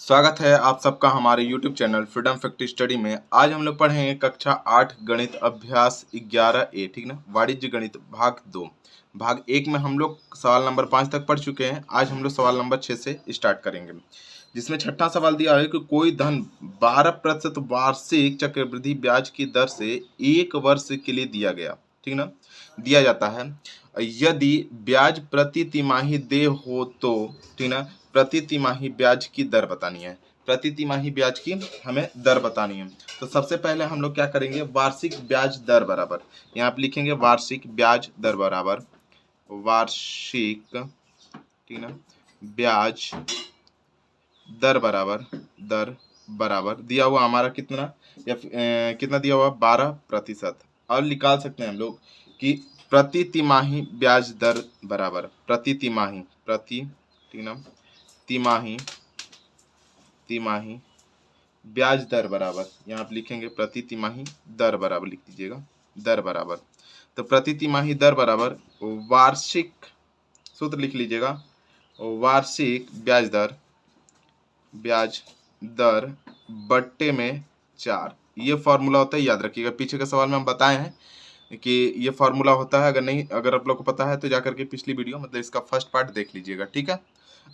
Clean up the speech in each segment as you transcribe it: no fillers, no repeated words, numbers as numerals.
स्वागत है आप सबका हमारे YouTube channel freedom factory study में। आज हम लोग पढ़ेंगे कक्षा 8 गणित अभ्यास 11A, ठीक ना। वाणिज्य गणित भाग 2। भाग 1 में हम लोग सवाल नंबर 5 तक पढ़ चुके हैं। आज हम लोग सवाल नंबर 6 से स्टार्ट करेंगे, जिसमें छठा सवाल दिया है कि कोई धन 12% वार्षिक चक्रवृद्धि ब्याज की दर से 1 वर्ष के लिए दिया गया, ठीक ना, दिया जाता है। यदि ब्याज प्रति तिमाही देय हो तो, ठीक ना, प्रति तिमाही ब्याज की दर बतानी है। प्रति तिमाही ब्याज की हमें दर बतानी है। तो सबसे पहले हम लोग क्या करेंगे, वार्षिक ब्याज दर बराबर, यहाँ पे लिखेंगे वार्षिक ब्याज दर बराबर वार्षिक, ठीक ना, ब्याज दर बराबर दिया हुआ हमारा कितना या कितना दिया हुआ 12%। और निकाल सकते हैं हम लोग कि प्रति तिमाही ब्याज दर बराबर प्रति तिमाही ठीक ना, तिमाही ब्याज दर बराबर, यहाँ पे लिखेंगे प्रति तिमाही दर बराबर, लिख दीजिएगा दर बराबर। तो प्रति तिमाही दर बराबर वार्षिक, सूत्र लिख लीजिएगा, वार्षिक ब्याज दर बट्टे में 4। ये फॉर्मूला होता है, याद रखिएगा। पीछे के सवाल में हम बताए हैं कि ये फॉर्मूला होता है। अगर आप लोग को पता है तो जाकर के पिछली वीडियो मतलब इसका फर्स्ट पार्ट देख लीजिएगा, ठीक है।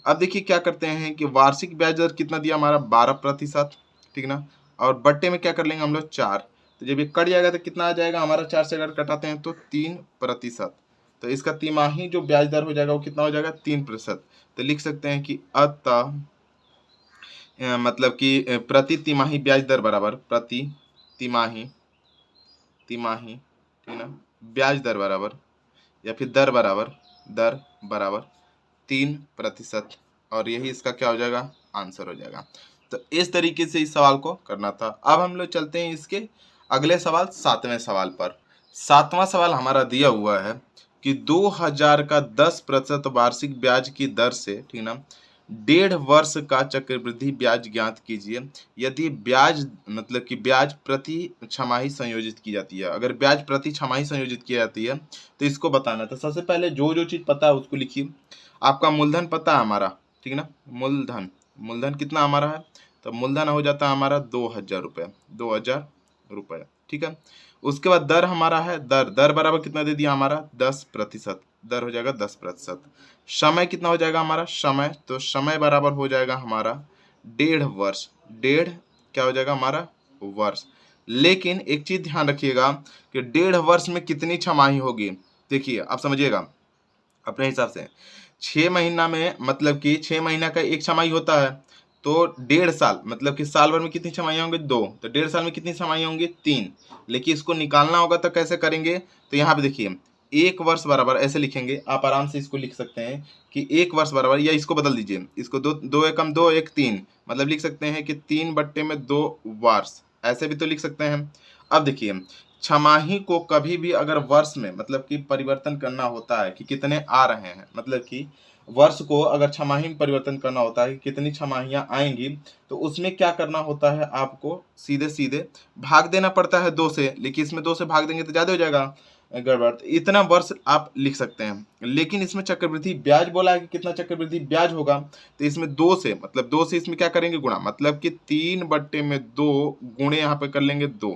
अब देखिए क्या करते हैं कि वार्षिक ब्याज दर कितना दिया हमारा 12%, ठीक ना, और बट्टे में क्या कर लेंगे हम लोग 4। तो जब ये कट जाएगा तो कितना आ जाएगा हमारा, 4 से अगर कटाते हैं तो 3%। तो इसका तिमाही जो ब्याज दर हो जाएगा वो कितना हो जाएगा, 3%। तो लिख सकते हैं कि अतः मतलब कि प्रति तिमाही ब्याज दर बराबर प्रति तिमाही, ठीक ना, ब्याज दर बराबर या फिर दर बराबर 3%। और यही इसका क्या हो जाएगा, आंसर हो जाएगा। तो इस तरीके से इस सवाल को करना था। अब हम लोग चलते हैं इसके अगले सवाल, 7वें सवाल पर। 7वां सवाल हमारा दिया हुआ है कि 2000 का 10% वार्षिक ब्याज की दर से, ठीक ना, 1.5 वर्ष का चक्रवृद्धि ब्याज ज्ञात कीजिए। यदि ब्याज मतलब कि ब्याज प्रति छमाही संयोजित की जाती है, अगर ब्याज प्रति छमाही संयोजित की जाती है तो इसको बताना। तो सबसे पहले जो चीज पता है उसको लिखिए। आपका मूलधन पता है हमारा, ठीक ना, मूलधन कितना हमारा है, तो मूलधन हो जाता है हमारा 2000 रुपये, ठीक है। उसके बाद दर हमारा है, दर बराबर कितना दे दिया हमारा 10%, दर हो जाएगा 10%। समय कितना हो जाएगा हमारा, तो समय बराबर हो जाएगा हमारा 1.5 वर्ष, क्या हो जाएगा हमारा वर्ष। लेकिन एक चीज ध्यान रखिएगा कि 1.5 वर्ष में कितनी छमाही होगी। देखिए आप समझिएगा अपने हिसाब से, 6 महीना में मतलब कि 6 महीना का एक छमाही होता है, तो 1.5 साल मतलब कि साल भर में कितनी छमाही होंगी 2, तो 1.5 साल में कितनी छमाही होंगी 3। लेकिन इसको निकालना होगा तो कैसे करेंगे, तो यहाँ पे देखिए 1 वर्ष बराबर ऐसे लिखेंगे। आप आराम से इसको लिख सकते हैं कि 1 वर्ष बराबर, या इसको बदल दीजिए, इसको 2 एकम 2 1 3, मतलब लिख सकते हैं कि 3/2 वर्ष, ऐसे भी तो लिख सकते हैं। अब देखिए छमाही को कभी भी अगर वर्ष में मतलब कि परिवर्तन करना होता है कि कितने आ रहे हैं, मतलब कि वर्ष को अगर छमाही में परिवर्तन करना होता है कि कितनी छमाहियां आएंगी, तो उसमें क्या करना होता है, आपको सीधे भाग देना पड़ता है 2 से। लेकिन इसमें 2 से भाग देंगे तो ज्यादा हो जाएगा गड़बड़, तो इतना वर्ष आप लिख सकते हैं। लेकिन इसमें चक्रवृद्धि ब्याज बोला है कि कितना चक्रवृद्धि ब्याज होगा, तो इसमें 2 से मतलब 2 से इसमें क्या करेंगे गुणा, मतलब कि 3/2 गुणे यहाँ पे कर लेंगे 2।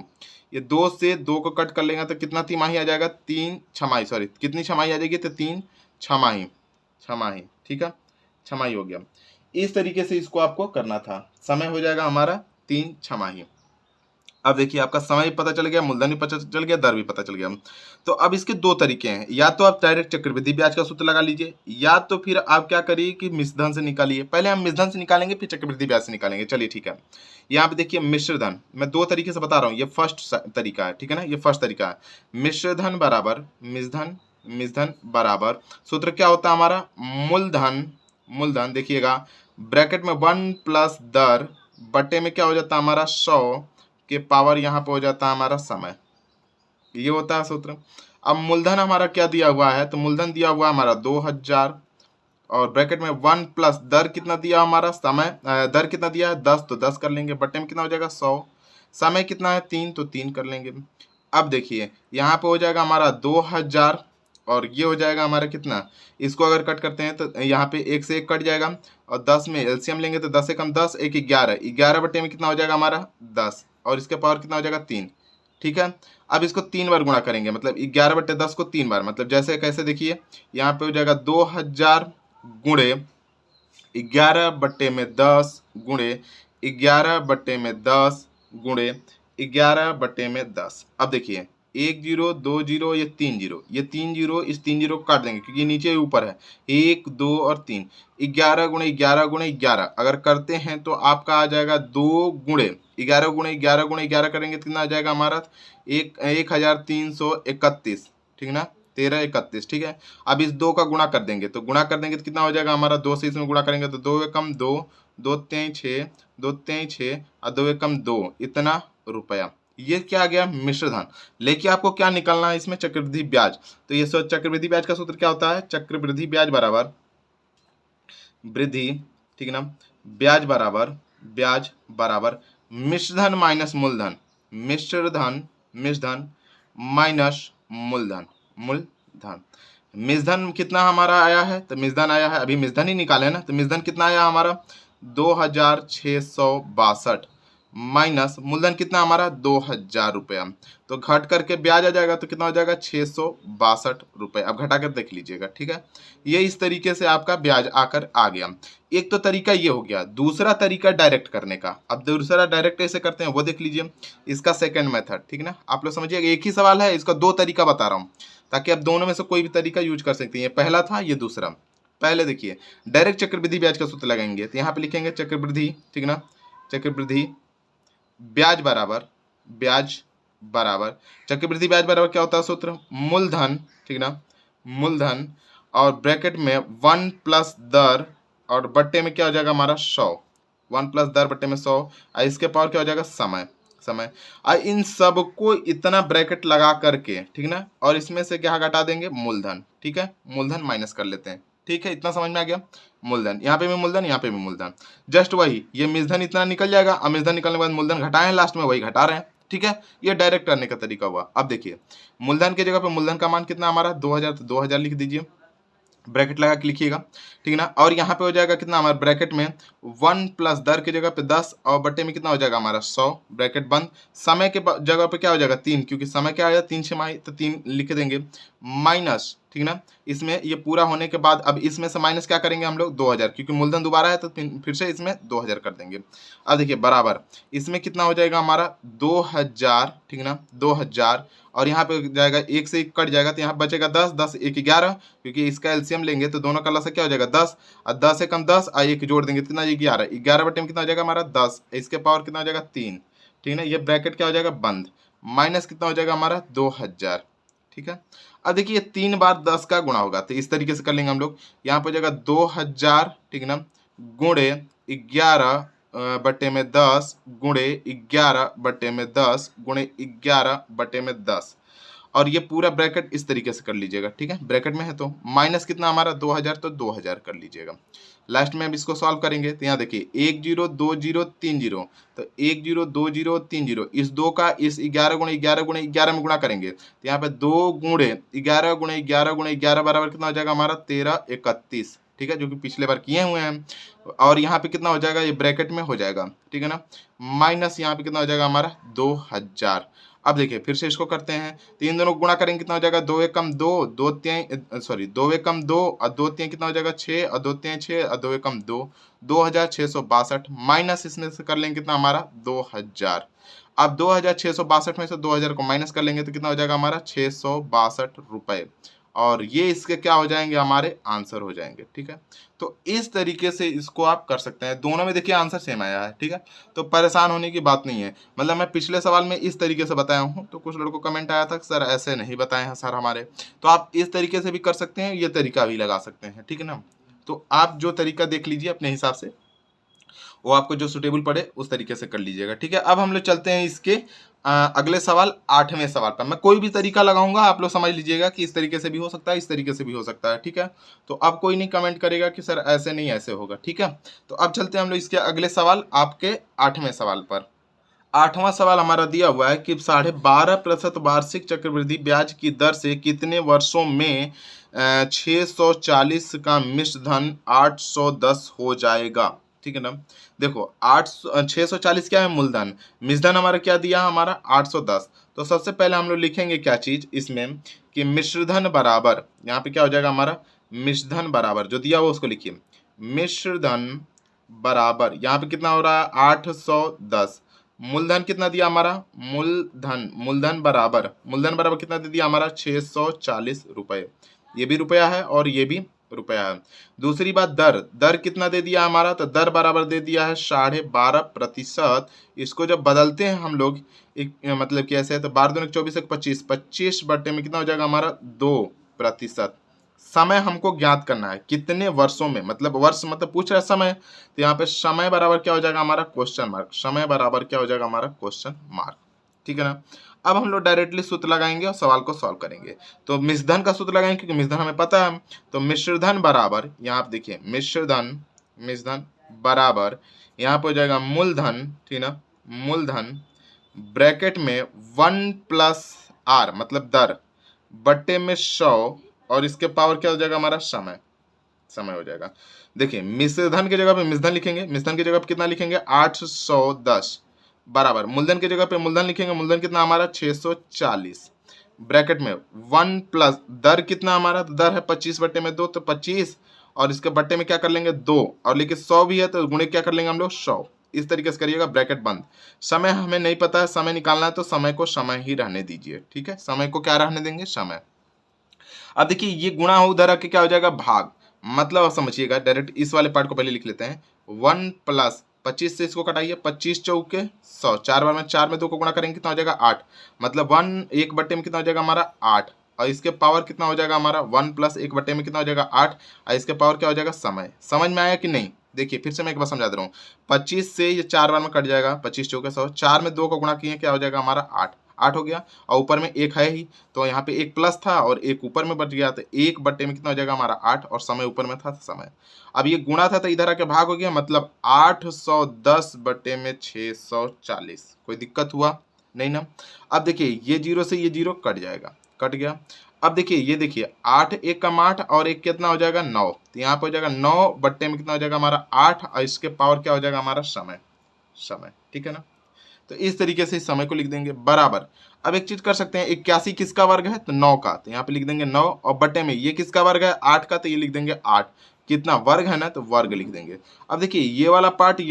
ये 2 से 2 को कट कर लेंगे तो कितना तिमाही आ जाएगा, 3 छमाही, सॉरी कितनी छमाही आ जाएगी, तो 3 छमाही, ठीक है, छमाही हो गया। इस तरीके से इसको आपको करना था। समय हो जाएगा हमारा 3 छमाही। अब देखिए आपका समय भी पता चल गया, मूलधन भी पता चल गया, दर भी पता चल गया। तो अब इसके 2 तरीके हैं, या तो आप डायरेक्ट चक्रवृद्धि ब्याज का सूत्र लगा लीजिए, या तो फिर आप क्या करिए कि मिश्रधन से निकालिए। पहले हम मिश्रधन से निकालेंगे फिर चक्रवृद्धि ब्याज से निकालेंगे। चलिए ठीक है, यहाँ पे देखिए मिश्रधन, मैं 2 तरीके से बता रहा हूँ, ये फर्स्ट तरीका है, ठीक है ना, ये फर्स्ट तरीका है। मिश्रधन बराबर सूत्र क्या होता है हमारा, मूलधन देखिएगा ब्रैकेट में 1 प्लस दर बटे में क्या हो जाता है हमारा 100 के पावर यहाँ पे हो जाता है हमारा समय, ये होता है सूत्र। अब मूलधन हमारा क्या दिया हुआ है, तो मूलधन दिया हुआ है हमारा 2000 और ब्रैकेट में 1 प्लस दर कितना दिया हमारा समय, दर कितना दिया है 10, तो 10 कर लेंगे, बटे में कितना हो जाएगा 100, समय कितना है 3, तो 3 कर लेंगे। अब देखिए यहाँ पे हो जाएगा हमारा 2000 और ये हो जाएगा हमारा कितना, इसको अगर कट करते हैं तो यहाँ पे 1 से 1 कट जाएगा और 10 में एलसीएम लेंगे तो 10 से कम 10, 1 11, 11 बटे में कितना हो जाएगा हमारा 10 और इसके पावर कितना हो जाएगा 3। ठीक है, अब इसको 3 बार गुणा करेंगे, मतलब 11 बटे 10 को 3 बार, मतलब जैसे कैसे देखिए यहाँ पे हो जाएगा 2000 गुणे 11 बटे में 10 गुणे 11 बटे में 10 गुणे 11 बटे में 10। अब देखिए 1 0 2 0 ये 3 0, ये 3 0 इस 3 0 को काट देंगे क्योंकि नीचे ऊपर है 1 2 और 3, 11 गुणे 11 गुणे 11 अगर करते हैं तो आपका आ जाएगा 2 गुणे 11 गुणे 11 गुणे 11 करेंगे तो कितना आ जाएगा हमारा 1331, ठीक ना, 1331। ठीक है, अब इस 2 का गुणा कर देंगे तो कितना हो जाएगा हमारा 2 से इसमें गुणा करेंगे तो 2 एकम 2, 2 3 6, 2 3 6 और 2 एकम 2, इतना रुपया। ये क्या आ गया मिश्र धन। लेकिन आपको क्या निकालना है इसमें चक्रवृद्धि ब्याज। तो ये चक्रवृद्धि ब्याज का सूत्र क्या होता है, चक्रवृद्धि ब्याज बराबर वृद्धि, ठीक ना, ब्याज बराबर मिश्र धन माइनस मूलधन, मिश्र धन माइनस मूलधन। मिश्रधन कितना हमारा आया है, तो मिश्रधन आया है, अभी मिश्रधन ही निकाले ना, तो मिश्रधन कितना आया हमारा 2662 माइनस मूलधन कितना हमारा 2000 रुपया, तो घट करके ब्याज आ जाएगा तो कितना हो जाएगा 662 रुपये। अब घटा कर देख लीजिएगा। ठीक है, ये इस तरीके से आपका ब्याज आकर आ गया। एक तो तरीका ये हो गया, दूसरा तरीका डायरेक्ट करने का। अब दूसरा डायरेक्ट कैसे करते हैं वो देख लीजिए, इसका सेकंड मेथड। ठीक ना, आप लोग समझिएगा एक ही सवाल है, इसका 2 तरीका बता रहा हूँ ताकि आप दोनों में से कोई भी तरीका यूज कर सकते हैं। ये पहला था, ये दूसरा। पहले देखिए डायरेक्ट चक्रवृद्धि ब्याज का सूत्र लगाएंगे तो यहाँ पे लिखेंगे चक्रवृद्धि, ठीक ना, चक्रवृद्धि ब्याज बराबर चक्रवृद्धि ब्याज बराबर क्या होता है सूत्र, मूलधन, ठीक ना, मूलधन और ब्रैकेट में 1 प्लस दर और बट्टे में क्या हो जाएगा हमारा 100, 1 प्लस दर बट्टे में 100 और इसके पावर क्या हो जाएगा समय। इन सबको इतना ब्रैकेट लगा करके, ठीक ना, और इसमें से क्या घटा देंगे मूलधन। ठीक है, मूलधन माइनस कर लेते हैं। ठीक है, इतना समझ में आ गया। मूलधन यहाँ पे भी मूलधन, यहाँ पे भी मूलधन, जस्ट वही, ये मिश्रधन इतना निकल जाएगा। अब मिश्रधन निकलने के बाद मूलधन घटाए हैं, लास्ट में वही घटा रहे हैं। ठीक है, ये डायरेक्ट करने का तरीका हुआ। अब देखिए मूलधन की जगह पे मूलधन का मान कितना हमारा 2000, तो 2000 लिख दीजिए, ब्रैकेट लगा के लिखिएगा। ठीक ना, और यहाँ पे हो जाएगा कितना हमारे ब्रैकेट में 1 प्लस दर की जगह पे 10 और बट्टे में कितना हो जाएगा हमारा 100, ब्रैकेट बंद। समय के जगह पे क्या हो जाएगा 3, क्योंकि समय क्या आया 3 6 तो 3 लिख देंगे, माइनस, ठीक ना, इसमें ये पूरा होने के बाद अब इसमें से माइनस क्या करेंगे हम लोग 2000, क्योंकि मूलधन दोबारा है तो फिर से इसमें 2000 कर देंगे। अब देखिए बराबर इसमें कितना हो जाएगा हमारा 2000, ठीक ना, 2000 और यहाँ पे जाएगा 1 से 1 कट जाएगा तो यहाँ बचेगा 10, 10 1 11, क्योंकि इसका एलसीएम लेंगे तो दोनों का लसा क्या हो जाएगा 10 और 10 से कम 10 और 1 जोड़ देंगे कितना 11, 11 बटे में कितना हो जाएगा हमारा 10, इसके पावर कितना हो जाएगा 3। ठीक ना, ये ब्रैकेट क्या हो जाएगा बंद, माइनस कितना हो जाएगा हमारा 2000। ठीक है, अब देखिए 3 बार 10 का गुणा होगा तो इस तरीके से कर लेंगे हम लोग। यहाँ पर हो जाएगा 2000, ठीक ना, गुणे 11 बटे में 10 गुणे 11 बटे में 10 गुणे 11 बटे में 10 और ये पूरा ब्रैकेट इस तरीके से कर लीजिएगा। ठीक है, ब्रैकेट में है तो माइनस कितना हमारा 2000, तो 2000 कर लीजिएगा। लास्ट में अब इसको सॉल्व करेंगे तो यहाँ देखिए 1 0 2 0 3 0, तो 1 0 2 0 3 0, इस 2 का इस 11 गुणे 11 गुणे 11 में गुणा करेंगे तो यहाँ पे 2 गुणे 11 गुणे 11 गुणे 11 बराबर कितना हो जाएगा हमारा 1331। ठीक है, जो कि पिछले बार किए हुए हैं। और यहाँ पे कितना हो जाएगा, ये ब्रैकेट में हो जाएगा, ठीक है ना, माइनस यहाँ पे कितना हो जाएगा हमारा 2000। अब देखिए फिर से इसको करते हैं तो इन दोनों को गुणा करेंगे कितना हो जाएगा 2 एकम 2, 2 एकम 2 और 2 3 कितना हो जाएगा 6 और 2 3 6 और 2 एकम 2, 2662 माइनस इसमें से कर लेंगे कितना हमारा 2000। अब 2662 में से 2000 को माइनस कर लेंगे तो कितना हो जाएगा हमारा 662 रुपये और ये इसके क्या हो जाएंगे हमारे आंसर हो जाएंगे। ठीक है, तो इस तरीके से इसको आप कर सकते हैं। दोनों में देखिए आंसर सेम आया है। ठीक है, तो परेशान होने की बात नहीं है। मतलब मैं पिछले सवाल में इस तरीके से बताया हूँ तो कुछ लड़कों को कमेंट आया था सर ऐसे नहीं बताए हैं सर हमारे, तो आप इस तरीके से भी कर सकते हैं, ये तरीका भी लगा सकते हैं। ठीक है ना, तो आप जो तरीका देख लीजिए अपने हिसाब से, वो आपको जो सुटेबल पड़े उस तरीके से कर लीजिएगा। ठीक है, अब हम लोग चलते हैं इसके अगले सवाल 8वें सवाल पर। मैं कोई भी तरीका लगाऊंगा, आप लोग समझ लीजिएगा कि इस तरीके से भी हो सकता है, इस तरीके से भी हो सकता है। ठीक है, तो अब कोई नहीं कमेंट करेगा कि सर ऐसे नहीं ऐसे होगा। ठीक है, तो अब चलते हैं हम लोग इसके अगले सवाल आपके 8वें सवाल पर। 8वां सवाल हमारा दिया हुआ है कि 12.5% वार्षिक चक्रवृद्धि ब्याज की दर से कितने वर्षों में 640 का मिश्र धन 810 हो जाएगा। ठीक है ना। देखो 640 क्या है मूलधन, मिश्र धन हमारा क्या दिया हमारा 810। तो सबसे पहले हम लोग लिखेंगे क्या चीज इसमें कि मिश्र धन बराबर, यहाँ पे क्या हो जाएगा हमारा मिश्र धन बराबर, जो दिया हुआ उसको लिखिए, मिश्र धन बराबर यहाँ पे कितना हो रहा है 810। मूलधन कितना दिया हमारा, मूलधन बराबर कितना दे दिया हमारा 640 रुपए। ये भी रुपया है और ये भी रुपया है। दूसरी बात दर कितना दे दिया हमारा, तो दर बराबर दे दिया है 12.5%। इसको जब बदलते हैं हम लोग एक मतलब कि ऐसे है तो 12 दूनी 24 25, 25 बट्टे में कितना हो जाएगा हमारा 2%। समय हमको ज्ञात करना है कितने वर्षों में, मतलब वर्ष मतलब पूछ रहा है समय, तो यहाँ पे समय बराबर क्या हो जाएगा हमारा क्वेश्चन मार्क, समय बराबर क्या हो जाएगा हमारा क्वेश्चन मार्क। ठीक है ना। अब हम लोग डायरेक्टली सूत्र लगाएंगे और सवाल को सॉल्व करेंगे। तो मिश्रधन का सूत्र लगाएंगे क्योंकि मिश्रधन हमें पता है। तो मिश्रधन बराबर, यहाँ आप देखिए मिश्रधन बराबर यहाँ पे हो जाएगा मूलधन, ठीक ना, मूलधन ब्रैकेट में 1 प्लस आर मतलब दर बट्टे में 100 और इसके पावर क्या हो जाएगा हमारा समय हो जाएगा। देखिए मिश्रधन की जगह पे मिश्रधन लिखेंगे, मिश्रधन की जगह पे कितना लिखेंगे 810 बराबर मूलधन की जगह पे मूलधन लिखेंगे, मूलधन कितना हमारा 640 ब्रैकेट में 1 प्लस दर कितना हमारा, तो दर है 25 बट्टे में 2 तो 25 और इसके बट्टे में क्या कर लेंगे 2 और लेकिन 100 भी है तो गुणे क्या कर लेंगे हम लोग 100। इस तरीके से करिएगा ब्रैकेट बंद। समय हमें नहीं पता है, समय निकालना है तो समय को समय ही रहने दीजिए। ठीक है, समय को क्या रहने देंगे समय। अब देखिए ये गुणा हो उधर आके क्या हो जाएगा भाग, मतलब आप समझिएगा डायरेक्ट इस वाले पार्ट को पहले लिख लेते हैं। 1 प्लस 25 से इसको कटाइए, 25 चौके 100, 4 बार में 4 में 2 को गुणा करेंगे कितना हो जाएगा 8, मतलब 1 बट्टे में कितना हो जाएगा हमारा 8 और इसके पावर कितना हो जाएगा हमारा 1 प्लस 1 बट्टे में कितना हो जाएगा 8 और इसके पावर क्या हो जाएगा समय। समझ में आया कि नहीं। देखिए फिर से मैं एक बार समझा दे रहा हूँ, 25 से ये 4 बार में कट जाएगा, 25 चौके 100, 4 में 2 को गुणा किए क्या हो जाएगा हमारा 8 हो गया और ऊपर में 1 है ही तो यहाँ पे 1 प्लस था और 1 ऊपर में बच गया तो 1 बट्टे में कितना हो जाएगा हमारा 8 और समय ऊपर में था समय। अब ये गुणा था तो इधर आके भाग हो गया, मतलब 810 बट्टे में 640। कोई दिक्कत हुआ नहीं ना। अब देखिए ये 0 से ये 0 कट जाएगा, कट गया। अब देखिए ये देखिए 8 1 कम 8 और 1 कितना हो जाएगा 9, तो यहाँ पे हो जाएगा 9 बट्टे में कितना हो जाएगा हमारा 8 और इसके पावर क्या हो जाएगा हमारा समय। ठीक है ना। तो इस तरीके से इस समय को लिख देंगे बराबर। अब एक चीज कर सकते हैं, 81 किसका वर्ग है तो 9 का, तो यहाँ पे लिख देंगे 9 और बट्टे में ये किसका वर्ग है 8 का, तो ये लिख देंगे 8। कितना वर्ग है ना तो वर्ग लिख देंगे। अब देखिए ये वाला पार्ट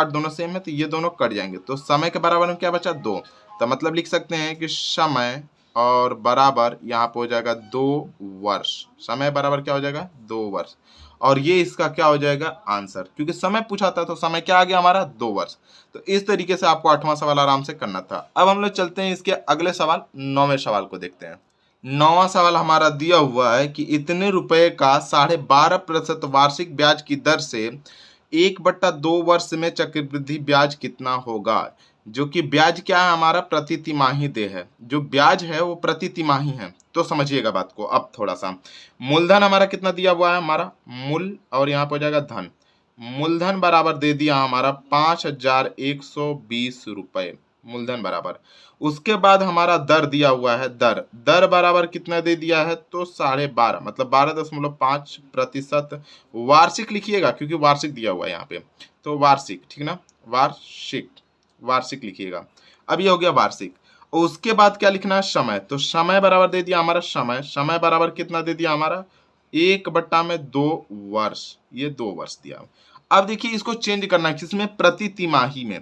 दोनों सेम है तो ये दोनों कट जाएंगे, तो समय के बराबर में क्या बचा 2, तो मतलब लिख सकते हैं कि समय और बराबर यहाँ पे हो जाएगा 2 वर्ष। समय बराबर क्या हो जाएगा 2 वर्ष और ये इसका क्या हो जाएगा आंसर, क्योंकि समय पूछा था तो समय क्या आ गया हमारा 2 वर्ष। तो इस तरीके से आपको 8वां सवाल आराम से करना था। अब हम लोग चलते हैं इसके अगले सवाल 9वें सवाल को देखते हैं। 9वां सवाल हमारा दिया हुआ है कि इतने रुपए का 12.5% वार्षिक ब्याज की दर से 1/2 वर्ष में चक्रवृद्धि ब्याज कितना होगा। जो कि ब्याज क्या है हमारा प्रति तिमाही देय है, जो ब्याज है वो प्रति तिमाही है। तो समझिएगा बात को। अब थोड़ा सा मूलधन हमारा कितना दिया हुआ है हमारा मूल और यहाँ पे हो जाएगा धन, मूलधन बराबर दे दिया हमारा 5120 रुपए मूलधन बराबर। उसके बाद हमारा दर दिया हुआ है, दर बराबर कितना दे दिया है तो 12.5 मतलब 12.5%। वार्षिक लिखिएगा क्योंकि वार्षिक दिया हुआ है यहाँ पे, तो वार्षिक, ठीक ना, वार्षिक लिखिएगा। अब ये हो गया वार्षिक। उसके बाद क्या लिखना है समय, तो समय बराबर दे दिया हमारा समय बराबर कितना दे दिया हमारा 1/2 वर्ष, ये 2 वर्ष दिया। अब देखिए इसको चेंज करना है किसमें, प्रति तिमाही में।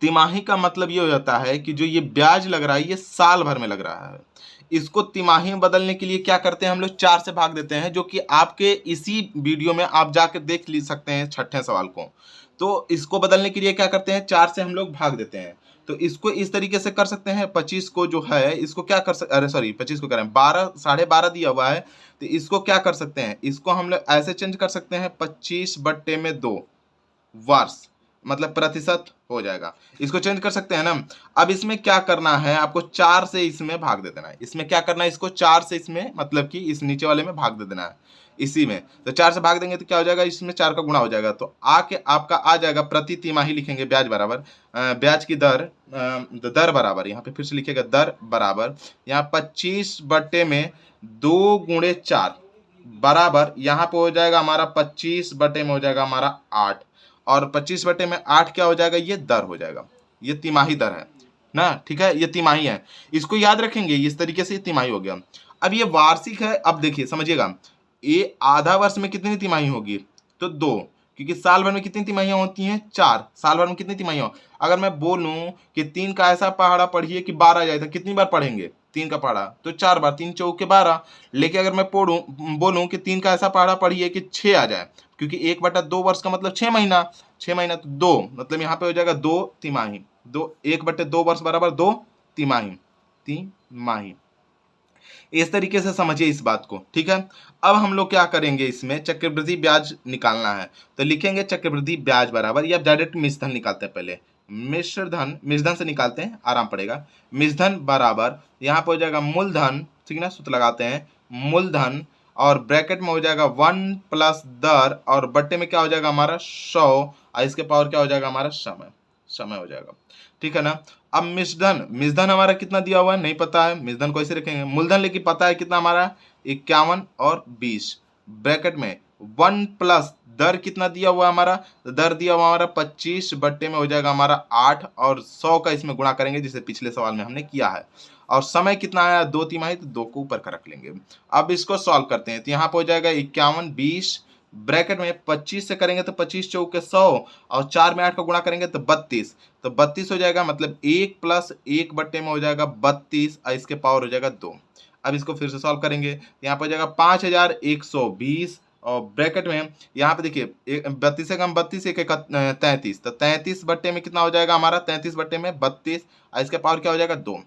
तिमाही का मतलब ये हो जाता है कि जो ये ब्याज लग रहा है ये साल भर में लग रहा है। इसको तिमाही में बदलने के लिए क्या करते हैं हम लोग 4 से भाग देते हैं, जो कि आपके इसी वीडियो में आप जाकर देख ली सकते हैं 6ठे सवाल को। तो इसको बदलने के लिए क्या करते हैं 4 से हम लोग भाग देते हैं। तो इसको इस तरीके से कर सकते हैं, 25 को जो है इसको क्या कर सकते, अरे सॉरी 25 को करें 12 12.5 दिया हुआ है, तो इसको क्या कर सकते हैं, इसको हम लोग ऐसे चेंज कर सकते हैं 25/2 वर्ष मतलब प्रतिशत हो जाएगा। इसको चेंज कर सकते हैं ना। अब इसमें क्या करना है आपको 4 से इसमें भाग दे देना है। इसमें क्या करना है, इसको 4 से इसमें मतलब कि इस नीचे वाले में भाग दे देना है। इसी में, तो 4 से भाग देंगे तो क्या हो जाएगा, इसमें 4 का गुणा हो जाएगा, तो आके आपका आ जाएगा प्रति तिमाही लिखेंगे ब्याज बराबर ब्याज की दर दर बराबर, यहाँ पे फिर से लिखेगा दर बराबर यहाँ 25 बट्टे में 2 गुणे 4 बराबर यहाँ पे हो जाएगा हमारा 25 बटे में हो जाएगा हमारा 8 और 25 बटे में 8 क्या हो जाएगा, ये दर हो जाएगा, ये तिमाही दर है ना, ठीक है, ये तिमाही है, इसको याद रखेंगे इस तरीके से, ये तिमाही हो गया। अब ये वार्षिक है, अब देखिए समझिएगा, ये आधा वर्ष में कितनी तिमाही होगी, तो 2, क्योंकि साल भर में कितनी तिमाहियां होती हैं, 4, साल भर में कितनी तिमाहियां, अगर मैं बोलूं कि 3 का ऐसा पहाड़ा पढ़िए कि 12 आ जाए तो कितनी बार पढ़ेंगे, 3 का पहाड़ा तो 4 बार, 3 चौके 12, लेकिन अगर मैं बोलूं कि 3 का ऐसा पहाड़ा पढ़िए कि 6 आ जाए, क्योंकि 1/2 वर्ष का मतलब 6 महीना, 6 महीना तो 2, मतलब यहाँ पे हो जाएगा 2 तिमाही, 1/2 वर्ष बराबर 2 तिमाही, तिमाही। इस तरीके से समझिए इस बात को, ठीक है। अब हम लोग क्या करेंगे, इसमें चक्रवृद्धि ब्याज निकालना है, तो लिखेंगे चक्रवृद्धि ब्याज बराबर, या डायरेक्ट मिश्रधन निकालते हैं, पहले मिश्रधन से निकालते हैं, आराम पड़ेगा। मिश्रधन बराबर यहाँ पे हो जाएगा मूलधन, ठीक ना, सूत्र लगाते हैं, मूलधन और ब्रैकेट में हो जाएगा 1 प्लस दर और बट्टे में क्या हो जाएगा हमारा 100 और इसके पावर क्या हो जाएगा हमारा समय हो जाएगा, ठीक है ना। अब मिश्रधन हमारा कितना दिया हुआ है नहीं पता है, मिश्रधन को ऐसे रखेंगे, मूलधन लेकिन पता है कितना हमारा 51 और 20, ब्रैकेट में 1 प्लस दर कितना दिया हुआ है हमारा, दर दिया हुआ हमारा 25 बट्टे में हो जाएगा हमारा 8 और 100 का इसमें गुणा करेंगे जिसे पिछले सवाल में हमने किया है, और समय कितना आया 2 तिमाही, तो 2 को ऊपर का रख लेंगे। अब इसको सॉल्व करते हैं, तो यहाँ पे हो जाएगा 51 20 ब्रैकेट में 25 से करेंगे तो 25 चौके 100 और 4 में 8 का गुणा करेंगे तो 32, तो 32 हो जाएगा, मतलब 1 प्लस 1 बट्टे में हो जाएगा 32 और इसके पावर हो जाएगा 2। अब इसको फिर से सॉल्व करेंगे, यहाँ पे हो जाएगा 5120 और ब्रैकेट में यहाँ पे देखिए 32 से कम 32 एक 33, तो 33 बट्टे में कितना हो जाएगा हमारा, 33 बट्टे में 32 और इसके पावर क्या हो जाएगा 2,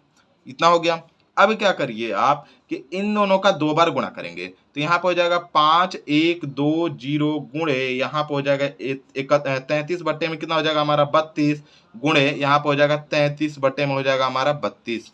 इतना हो गया। अब क्या करिए आप कि इन दोनों का 2 बार गुणा करेंगे, तो यहाँ पे हो जाएगा 5120 गुणे यहाँ पे हो जाएगा 33 बट्टे में कितना हो जाएगा हमारा 32 गुणे यहाँ पे हो जाएगा 33 बट्टे में हो जाएगा हमारा 32।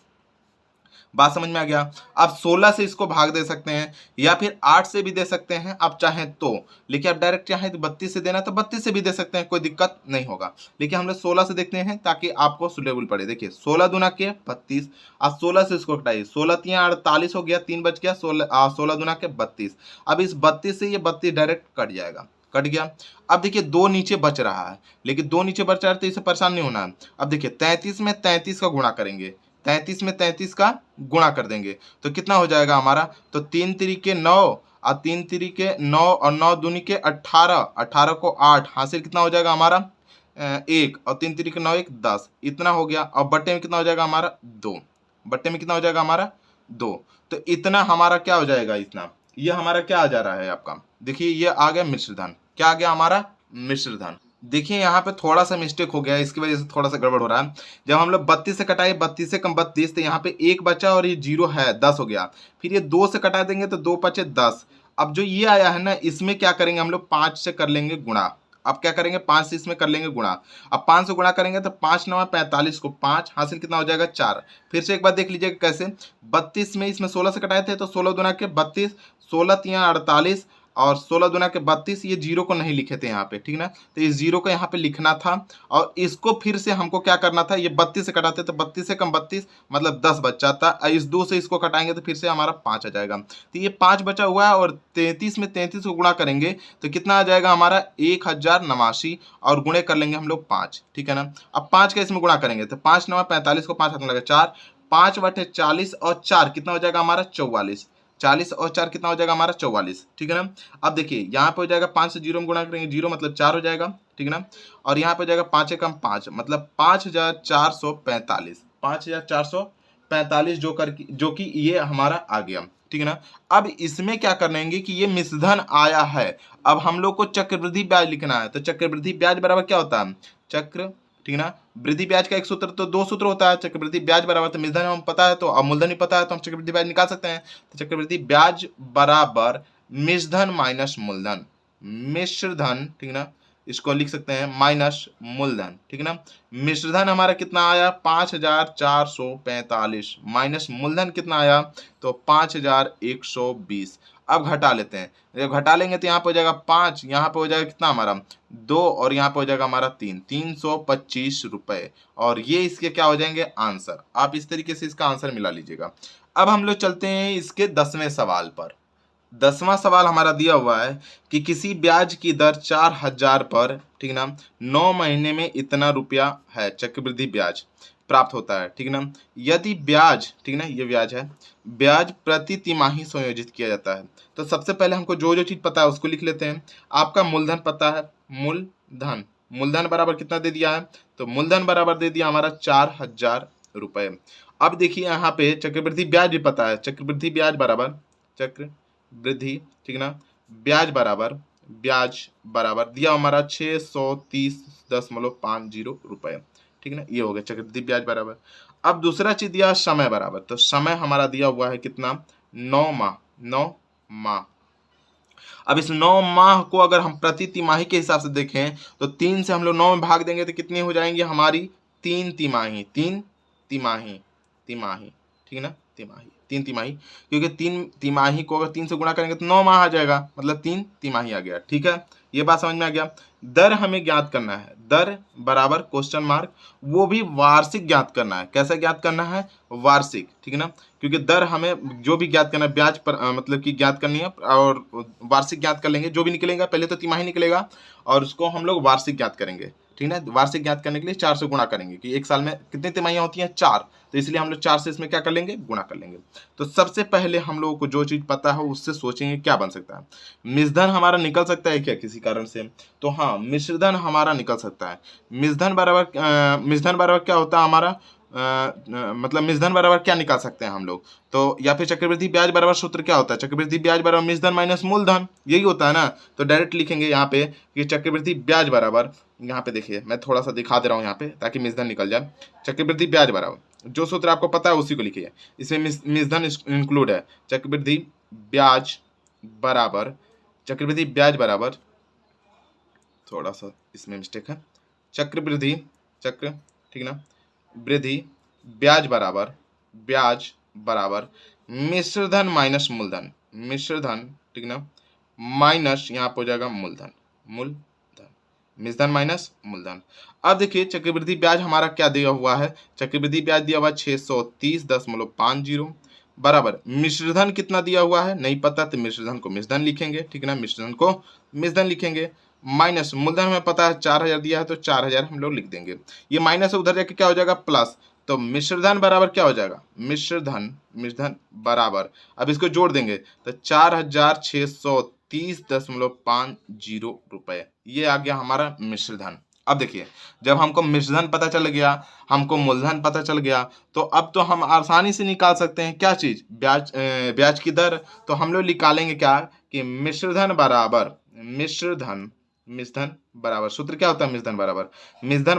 बात समझ में आ गया। आप 16 से इसको भाग दे सकते हैं या फिर 8 से भी दे सकते हैं आप चाहें तो, लेकिन आप डायरेक्ट चाहें तो 32 से देना तो 32 से भी दे सकते हैं, कोई दिक्कत नहीं होगा, लेकिन हम लोग 16 से देखते हैं ताकि आपको सुटेबल पड़े। देखिए 16 दूना के 32, अब 16 से इसको घटाइए, 16 तिया 48 हो गया, 3 बच गया, 16 दूना के 32। अब इस 32 से ये 32 डायरेक्ट कट जाएगा, कट गया। अब देखिए 2 नीचे बच रहा है, लेकिन 2 नीचे बच रहा है तो इससे परेशान नहीं होना है। अब देखिए 33 में 33 का गुणा करेंगे, 33 में 33 का गुणा कर देंगे तो कितना हो जाएगा हमारा, तो 3 तिरिके 9 और 3 तिरिके 9 और 9 दूनी के 18, 18 को 8 हासिल कितना हो जाएगा हमारा 1 और 3 तिरिके 9 1 10, इतना हो गया। और बट्टे में कितना हो जाएगा हमारा 2, बट्टे में कितना हो जाएगा हमारा 2, तो इतना हमारा क्या हो जाएगा, इतना ये हमारा क्या आ जा रहा है आपका, देखिए ये आ गया मिश्रधन, क्या आ गया हमारा मिश्रधन। देखिए यहाँ पे थोड़ा सा मिस्टेक हो गया है, इसकी वजह से थोड़ा सा गड़बड़ हो रहा है। जब हम लोग 32 से कटाए, 32 से कम 32, तो यहाँ पे 1 बचा और ये 0 है, 10 हो गया। फिर ये 2 से कटा देंगे तो 2 बचे 10। अब जो ये आया है ना, इसमें क्या करेंगे हम लोग 5 से कर लेंगे गुणा। अब क्या करेंगे 5 से इसमें कर लेंगे गुणा। अब 5 से गुणा करेंगे तो 5 9 45 को 5 हासिल कितना हो जाएगा 4। फिर से एक बार देख लीजिएगा कैसे, 32 में इसमें 16 से कटाए थे तो 16 दूना के 32, 16 तिया 48 और 16 दूना के 32, ये 0 को नहीं लिखे थे यहाँ पे, ठीक ना, तो इस 0 को यहाँ पे लिखना था। और इसको फिर से हमको क्या करना था, ये 32 से कटाते तो 32 से कम 32 मतलब 10 बच जाता, इस 2 से इसको कटाएंगे तो फिर से हमारा 5 आ जाएगा। तो ये 5 बचा हुआ है और 33 में 33 को गुणा करेंगे तो कितना आ जाएगा हमारा 1089 और गुणे कर लेंगे हम लोग 5, ठीक है ना। अब 5 का इसमें गुणा करेंगे तो 5 9 45 को 5 हाथ में लगा 4, 5 बटे 40 और 4 कितना हो जाएगा हमारा 44, 40 और 4 कितना हो जाएगा हमारा 44, ठीक है ना। अब देखिए यहाँ पे हो जाएगा 5 से 0 में गुणा करेंगे, 0 मतलब 4 हो जाएगा, ठीक है ना। और यहाँ पे हो जाएगा 5 कम 5 मतलब 5445, 5445 जो कि ये हमारा आ गया, ठीक है ना। अब इसमें क्या करेंगे कि ये मिश्रधन आया है, अब हम लोग को चक्रवृद्धि ब्याज लिखना है। तो चक्रवृद्धि ब्याज बराबर क्या होता है, चक्र, ठीक है ना, वृद्धि ब्याज का एक सूत्र तो 2 सूत्र होता है, चक्रवृद्धि ब्याज बराबर, तो मिश्रधन हम पता है तो अब मूलधन ही पता है तो हम चक्रवृद्धि ब्याज निकाल सकते हैं। तो चक्रवृद्धि ब्याज बराबर मिश्रधन माइनस मूलधन, मिश्रधन, ठीक है ना, इसको लिख सकते हैं माइनस मूलधन, ठीक है ना। मिश्रधन हमारा कितना आया 5445 माइनस मूलधन कितना आया तो 5120। अब घटा लेते हैं, जब घटा लेंगे तो यहाँ पे हो जाएगा 5, यहाँ पे हो जाएगा कितना हमारा 2 और यहाँ पे हो जाएगा हमारा 3, 325 रुपये। और ये इसके क्या हो जाएंगे आंसर। आप इस तरीके से इसका आंसर मिला लीजिएगा। अब हम लोग चलते हैं इसके 10वें सवाल पर। 10वां सवाल हमारा दिया हुआ है कि किसी ब्याज की दर 4000 पर, ठीक ना, 9 महीने में इतना रुपया है चक्रवृद्धि ब्याज प्राप्त होता है, ठीक ना। यदि ब्याज, ठीक ना, ये ब्याज है, ब्याज प्रति तिमाही संयोजित किया जाता है। तो सबसे पहले हमको जो जो चीज पता है उसको लिख लेते हैं। आपका मूलधन पता है, मूलधन, मूलधन बराबर कितना दे दिया है, तो मूलधन बराबर दे दिया हमारा 4000 रुपये। अब देखिए यहाँ पे चक्रवृद्धि ब्याज भी पता है, चक्रवृद्धि ब्याज बराबर चक्रवृद्धि, ठीक ना, ब्याज बराबर दिया हमारा 630.50 रुपये, ठीक ना, ये हो गया चक्रवृद्धि ब्याज बराबर। अब दूसरा चीज दिया समय बराबर, तो समय हमारा दिया हुआ है कितना 9 माह, 9 माह। अब इस 9 माह को अगर हम प्रति तिमाही के हिसाब से देखें तो 3 से हम लोग 9 में भाग देंगे तो कितनी हो जाएंगी हमारी 3 तिमाही, 3 तिमाही, तिमाही, ठीक ना, तिमाही, 3 तिमाही, क्योंकि 3 तिमाही को अगर 3 से गुणा करेंगे तो 9 माह आ जाएगा, मतलब 3 तिमाही आ गया, ठीक है। ये बात समझ में आ गया। दर हमें ज्ञात करना है, दर बराबर क्वेश्चन मार्क, वो भी वार्षिक ज्ञात करना है। कैसे ज्ञात करना है, वार्षिक, ठीक है ना, क्योंकि दर हमें जो भी ज्ञात करना है ब्याज पर मतलब कि ज्ञात करनी है, और वार्षिक ज्ञात कर लेंगे। जो भी निकलेगा पहले तो तिमाही निकलेगा और उसको हम लोग वार्षिक ज्ञात करेंगे, ठीक है। वार्षिक ज्ञात करने के लिए 4 से गुणा करेंगे कि एक साल में कितनी तिमाहियां होती हैं 4, तो इसलिए हम लोग 4 से इसमें क्या कर लेंगे गुणा कर लेंगे। तो सबसे पहले हम लोगों को जो चीज पता है उससे सोचेंगे क्या बन सकता है। मिश्रधन हमारा निकल सकता है क्या किसी कारण से, तो हाँ मिश्रधन हमारा निकल सकता है। मिश्रधन बराबर क्या होता है हमारा मतलब मिश्रधन बराबर क्या निकाल सकते हैं हम लोग, तो या फिर चक्रवृद्धि ब्याज बराबर सूत्र क्या होता है, चक्रवृद्धि ब्याज बराबर मिश्रधन माइनस मूलधन, यही होता है ना। तो डायरेक्ट लिखेंगे यहाँ पे कि चक्रवृद्धि ब्याज बराबर, यहाँ पे देखिए मैं थोड़ा सा दिखा दे रहा हूँ यहाँ पे ताकि मिश्रधन निकल जाए। चक्रवृद्धि ब्याज बराबर जो सूत्र आपको पता है उसी को लिखिए, इसमें मिश्रधन इंक्लूड है। चक्रवृद्धि ब्याज बराबर, चक्रवृद्धि ब्याज बराबर, थोड़ा सा इसमें मिस्टेक है, चक्रवृद्धि चक्र, ठीक ना, वृद्धि ब्याज बराबर मिश्रधन माइनस मूलधन, मिश्रधन, ठीक ना, माइनस यहाँ पर हो जाएगा मूलधन, मिश्रधन माइनस मूलधन। अब देखिए चक्रवृद्धि ब्याज हमारा क्या दिया हुआ है, चक्रवृद्धि ब्याज दिया हुआ 630.50 बराबर मिश्रधन कितना दिया हुआ है नहीं पता, तो मिश्रधन को मिश्रधन लिखेंगे, ठीक है ना, मिश्रधन को मिश्रधन लिखेंगे, माइनस मूलधन हमें पता है 4000 दिया है तो 4000 हम लोग लिख देंगे। ये माइनस उधर जाके क्या हो जाएगा प्लस, तो मिश्रधन बराबर क्या हो जाएगा, मिश्रधन बराबर, अब इसको जोड़ देंगे तो 4630.50 रुपये, ये आ गया हमारा मिश्रधन। अब देखिए जब हमको मिश्रधन पता चल गया, हमको मूलधन पता चल गया, तो अब तो हम आसानी से निकाल सकते हैं क्या चीज, ब्याज की दर। तो हम लोग निकालेंगे क्या कि मिश्रधन बराबर सूत्र क्या होता है, मिश्रधन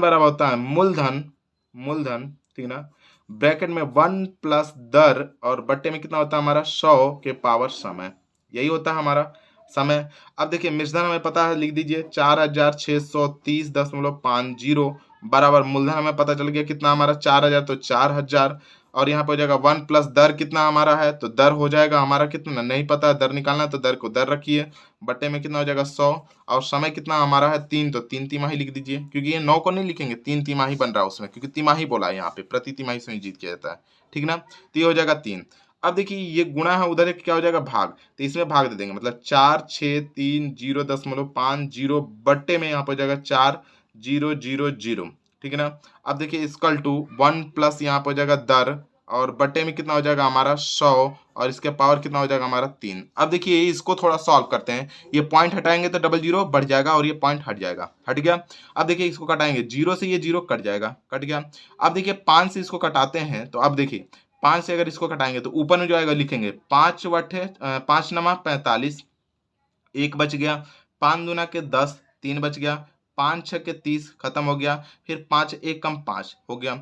बराबर होता है मूलधन, ठीक ना, ब्रैकेट में 1 प्लस दर और बट्टे में कितना होता है हमारा 100 के पावर समय, यही होता है हमारा समय। अब देखिए मिश्रधन हमें पता है, लिख दीजिए 4630.50 बराबर मूलधन हमें पता चल गया कितना हमारा 4000, तो 4000 और यहाँ पे हो जाएगा 1 प्लस दर कितना हमारा है, तो दर हो जाएगा हमारा कितना नहीं पता, दर निकालना है तो दर को दर रखिए, बट्टे में कितना हो जाएगा 100 और समय कितना हमारा है 3, तो 3 तिमाही लिख दीजिए, क्योंकि ये 9 को नहीं लिखेंगे 3 तिमाही बन रहा है उसमें, क्योंकि तिमाही बोला है यहाँ पे, प्रति तिमाही संयोजित किया जाता है, ठीक ना, तो ये हो जाएगा 3। अब देखिए ये गुणा है उधर क्या हो जाएगा भाग, तो इसमें भाग दे देंगे, मतलब 4630.50 बट्टे में यहाँ पर हो जाएगा 4000, ठीक है ना। अब देखिए इक्वल टू 1 प्लस यहाँ पर हो जाएगा दर और बट्टे में कितना हो जाएगा हमारा 100 और इसके पावर कितना हो जाएगा हमारा 3। अब देखिए इसको थोड़ा सॉल्व करते हैं, ये पॉइंट हटाएंगे तो 00 बढ़ जाएगा और ये पॉइंट हट जाएगा, हट गया। अब देखिए इसको कटाएंगे 0 से ये 0 कट जाएगा, कट गया। अब देखिए 5 से इसको कटाते हैं, तो अब देखिए 5 से अगर इसको कटाएंगे तो ऊपर में जो आएगा लिखेंगे 5 बटे 5 नमा 45, 1 बच गया, 5 दूना के 10, 3 बच गया, 5 6 के 30 खत्म हो गया, फिर 5 1 कम 5 हो गया,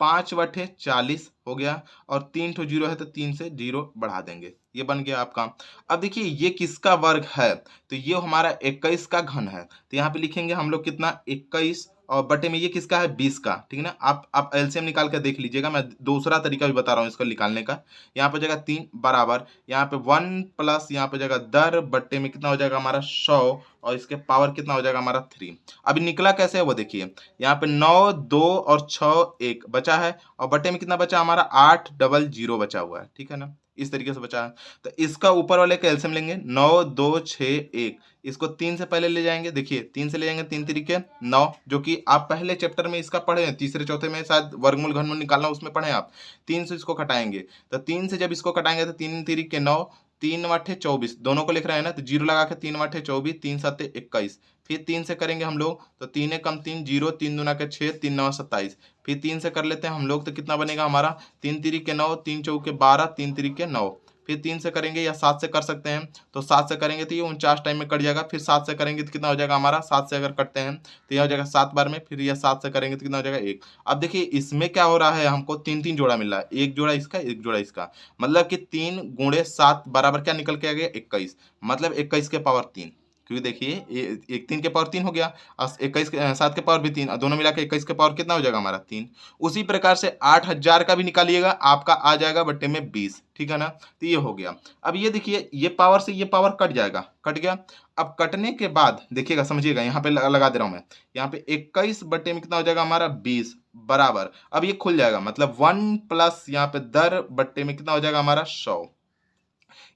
5 बटे 40 हो गया और 3 ठो 0 है तो 3 से 0 बढ़ा देंगे, ये बन गया आपका। अब देखिए ये किसका वर्ग है, तो ये हमारा 21 का घन है, तो यहाँ पे लिखेंगे हम लोग कितना 21 और बटे में ये किसका है 20 का, ठीक है ना। आप एलसीएम निकाल कर देख लीजिएगा, मैं दूसरा तरीका भी बता रहा हूँ इसको निकालने का। यहाँ पे हो जाएगा 3 बराबर, यहाँ पे 1 प्लस यहाँ पे हो जाएगा दर बटे में कितना हो जाएगा हमारा 100 और इसके पावर कितना हो जाएगा हमारा 3। अभी निकला कैसे है वो देखिए, यहाँ पे 9 2 और 6 1 बचा है और बटे में कितना बचा हमारा 800 बचा हुआ है, ठीक है ना, इस तरीके से बचा है। तो इसका ऊपर वाले का एलसीएम लेंगे 9 2 6 1, इसको 3 से पहले ले जाएंगे, देखिए 3 से ले जाएंगे 3 तरीके 9, जो कि आप पहले चैप्टर में इसका पढ़े हैं, तीसरे चौथे में शायद वर्गमूल घनमूल निकालना उसमें पढ़े आप। 3 से इसको घटाएंगे, तो 3 से जब इसको घटाएंगे तो 3 तरीके 9, 3 8 24, दोनों को लिख रहे हैं ना, तो जीरो लगा के 3 8 24, 3 7 21, फिर 3 से करेंगे हम लोग तो 3 कम 3 0, 3 दूना के 6, 3 9 27, फिर 3 से कर लेते हैं हम लोग तो कितना बनेगा हमारा 3 तरीके 9, 3 चौके 12, 3 तरीके 9, फिर 3 से करेंगे या 7 से कर सकते हैं, तो 7 से करेंगे तो ये 49 टाइम में कट जाएगा, फिर 7 से करेंगे तो कितना हो जाएगा हमारा 7 से अगर कटते हैं तो यह हो जाएगा 7 बार में, फिर यह 7 से करेंगे तो कितना हो जाएगा 1। अब देखिए इसमें क्या हो रहा है, हमको 3 3 जोड़ा मिल रहा है, एक जोड़ा इसका एक जोड़ा इसका, मतलब कि 3 गुणे 7 बराबर क्या निकल के आ गया 21, मतलब 21 के पावर 3, क्योंकि देखिए एक 3 के पावर 3 हो गया और 21 के 7 के पावर भी 3, दोनों मिला के 21 के पावर कितना हो जाएगा हमारा 3। उसी प्रकार से 8000 का भी निकालिएगा, आपका आ जाएगा बटे में 20, ठीक है ना। तो ये हो गया। अब ये देखिए ये पावर से ये पावर कट जाएगा, कट गया। अब कटने के बाद देखिएगा समझिएगा, यहाँ पे लगा दे रहा हूँ मैं, यहाँ पे 21 बटे में कितना हो जाएगा हमारा 20 बराबर, अब ये खुल जाएगा, मतलब 1 प्लस यहाँ पे दर बटे में कितना हो जाएगा हमारा 100,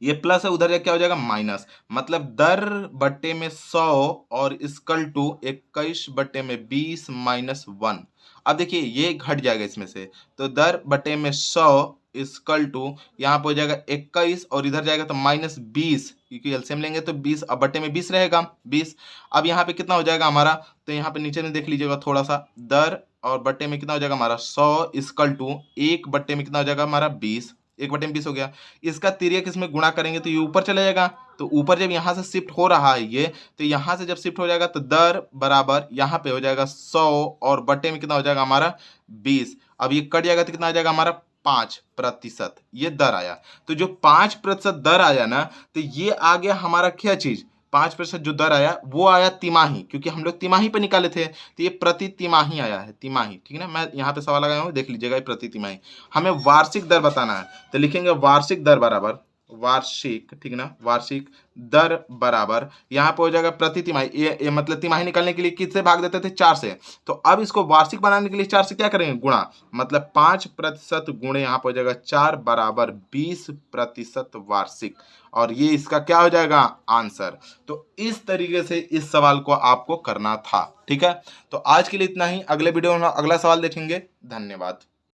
ये प्लस है उधर जा क्या हो जाएगा माइनस, मतलब दर बटे में 100 और इक्वल टू 21 बटे में 20 माइनस 1। अब देखिए ये घट जाएगा इसमें से, तो दर बटे में 100 इक्वल टू यहाँ पे हो जाएगा 21 और इधर जाएगा तो माइनस 20, क्योंकि एलसीएम लेंगे तो 20, अब बटे में 20 रहेगा 20। अब यहाँ पे कितना हो जाएगा हमारा, तो यहाँ पे नीचे में देख लीजिएगा थोड़ा सा, दर और बटे में कितना हो जाएगा हमारा 100 इक्वल टू 1 बटे में कितना हो जाएगा हमारा 20, 1 बटे में 20 हो गया। इसका तिर्यक इसमें गुणा करेंगे तो ये ऊपर चला जाएगा, तो ऊपर जब यहाँ से शिफ्ट हो रहा है ये, तो यहाँ से जब शिफ्ट हो जाएगा तो दर बराबर यहाँ पे हो जाएगा 100 और बटे में कितना हो जाएगा हमारा 20। अब ये कट जाएगा तो कितना आ जाएगा हमारा 5%, ये दर आया। तो जो 5% दर आया ना, तो ये आ गया हमारा क्या चीज, 5% जो दर आया वो आया तिमाही, क्योंकि हम लोग तिमाही पे निकाले थे, तो ये प्रति तिमाही आया है, तिमाही, ठीक है ना। मैं यहाँ पे सवाल लगाया हूँ, देख लीजिएगा, प्रति तिमाही। हमें वार्षिक दर बताना है, तो लिखेंगे वार्षिक दर बराबर वार्षिक, ठीक है ना, वार्षिक दर बराबर यहाँ पे हो जाएगा प्रति तिमाही, ये मतलब तिमाही निकालने के लिए किससे भाग देते थे 4 से, तो अब इसको वार्षिक बनाने के लिए 4 से क्या करेंगे गुणा, मतलब 5% गुणे यहाँ पे हो जाएगा 4 बराबर 20% वार्षिक, और ये इसका क्या हो जाएगा आंसर। तो इस तरीके से इस सवाल को आपको करना था, ठीक है। तो आज के लिए इतना ही, अगले वीडियो में अगला सवाल देखेंगे। धन्यवाद।